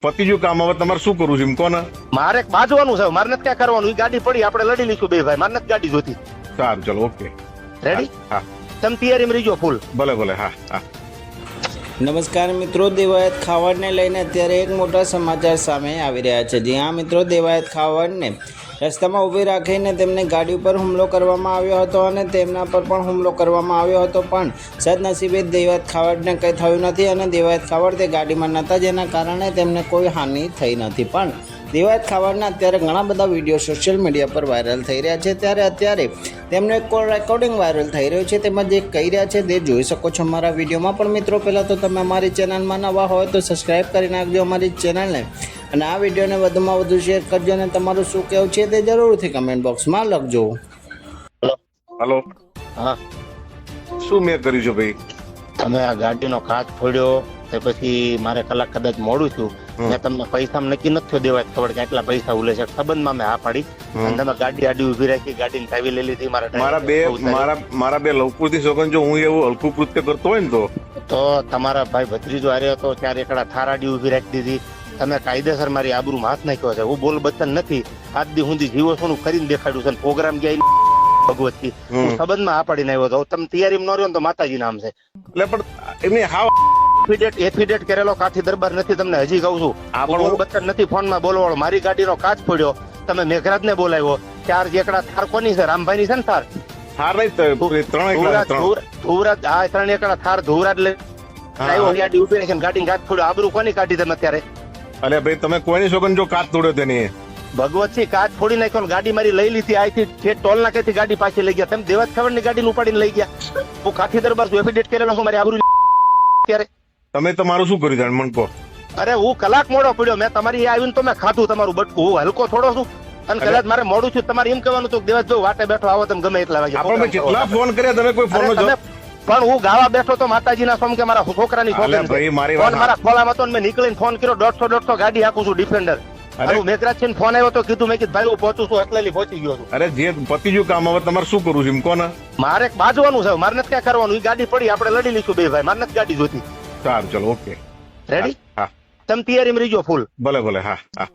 પતિ જો કામ હવે તમારે શું કરવું છે એમ કોને? મારે બાજવાનું છે, મારે નથી ક્યાં કરવાનું. ઈ ગાડી પડી, આપણે લડી લઈશું બે ભાઈ. મારે નથી ગાડી જોતી. સારું ચલો ઓકે રેડી? હા તમે તૈયારીમાં રહીજો ફૂલ. ભલે ભલે હા હા. નમસ્કાર મિત્રો, દેવાયત ખાવડને લઈને અત્યારે એક મોટા સમાચાર સામે આવી રહ્યા છે. જી હા મિત્રો, દેવાયત ખાવડને રસ્તામાં ઊભી રાખીને તેમને ગાડી ઉપર હુમલો કરવામાં આવ્યો હતો અને તેમના પર પણ હુમલો કરવામાં આવ્યો હતો, પણ સદનસીબે દેવાયત ખાવડને કંઈ થયું નથી અને દેવાયત ખાવડ તે ગાડીમાં નહોતા, જેના કારણે તેમને કોઈ હાનિ થઈ નથી. પણ દેવાયત ખાવડના અત્યારે ઘણા બધા વિડીયો સોશિયલ મીડિયા પર વાયરલ થઈ રહ્યા છે. ત્યારે અત્યારે તેમનો એક કોલ રેકોર્ડિંગ વાયરલ થઈ રહ્યો છે, તેમાં જે કહી રહ્યા છે તે જોઈ શકો છો અમારા વિડીયોમાં. પણ મિત્રો, પહેલાં તો તમે અમારી ચેનલમાં નવા હોય તો સબસ્ક્રાઈબ કરી નાખજો અમારી ચેનલને, અને આ વિડીયોને વધુમાં વધુ શેર કરજો અને તમારું શું કહેવું છે તે જરૂરથી કમેન્ટ બોક્સમાં લખજો. હલો હા, શું મેં કર્યું છે ભાઈ? તમે આ ગાડીનો કાચ ફોડ્યો તે પછી મારે કલાક કદાચ મોડું થયું. મેં તમને પૈસા નક્કી નથી થયો દેવાય ખબર કે આટલા પૈસા ઉલે છે. સંબંધમાં મેં હા પાડી અને તમે ગાડી આડી ઉભી રાખી, ગાડીની ચાવી લઈ લીધી. મારા બે લવકુરથી સોગન જો હું એવું હલકું કૃત્ય કરતો હોય ને તો તમારા ભાઈ ભત્રીજો હાર્યો હતો ત્યારે એકડા થારાડી ઉભી રાખી દીધી. તમે કાયદેસર મારી આબરૂમાં હાથ નાખ્યો છે. હું બોલ બચ્ચન નથી, આજ દી સુધી જીવો છું કરીને દેખાડ્યું છે. પ્રોગ્રામ ગયા ભગવતથી હું સંબંધમાં હા પાડીને આવ્યો હતો. તમે તૈયારી ન રહ્યો ને તો માતાજી નામ છે. એટલે પણ એમને હાવ એફિડેટ કરેલો કાઠી દરબાર નથી. તમને હજી કહું છું, બોલ બચ્ચન નથી ફોનમાં બોલવાળો. મારી ગાડીનો કાચ ફોડ્યો, તમે મેઘરાજ ને બોલાવ્યો. ચાર એકડા થાર કોની છે? રામભાઈ ની છે ને થાર? હાર નહીં ધુવરાજ, આ 3 એકડા થાર ધુવરાજ લઈ આવ્યો. ગાડી ઉભી રાખીને ગાડી કાચ ફોડ્યો. આબરૂ કોની કાઢી તમે અત્યારે? અરે ભાઈ તમે કોઈની સોગન જો કાચ તોડ્યો તેની ભગવતસિંહ કાચ ફોડી નાખ્યો. ગાડી મારી લઈ લીધી. અહીંથી ટોલ નાકેથી ગાડી પાછી લઈ ગયા. તમે દેવાત ખબર ની ગાડી ઉપાડીને લઈ ગયા. હું કાઠી દરબાર છું, એફિડેટ કરેલો છું. મારી આબરૂ ત્યારે તમે તમારું શું કર્યું જાણ મને કહો? અરે હું કલાક મોડો પડ્યો. મેં તમારી આવીને તો મેં ખાધું તમારું બટકું. હું હલકો થોડો છું અને કદાચ મારે મોડું છું. તમારે એમ કહેવાનું હતું દેવાત જો વાટે બેઠો આવો તમે ગમે એટલા વાગે. આપણે કેટલા ફોન કર્યા, તમે કોઈ ફોન નો પણ હું ગાવા બેઠો તો માતાજીના સોમ કે મારા છોકરાની ભાઈ મારી ફોન મારા ખોલામાં હતો. મેં નીકળીને ફોન કર્યો. 150 ગાડી હાકું છું ડિફેન્ડર. મેઘરાજ છે ફોન આવ્યો તો કીધું, મેં કીધું ભાઈ હું પહોંચું છું, એટલે પહોંચી ગયો છું. અરે જે પતિ જો કામ હવે તમારે શું કરવું છે એમ કોને? મારે બાજવાનું છે, મારે નથી ક્યાં કરવાનું. ઈ ગાડી પડી, આપણે લડી લઈશું બે ભાઈ. મારે નથી ગાડી જોતી. સારું ચલો ઓકે રેડી? હા તમે તૈયારીમાં રહીજો ફૂલ. ભલે ભલે હા હા.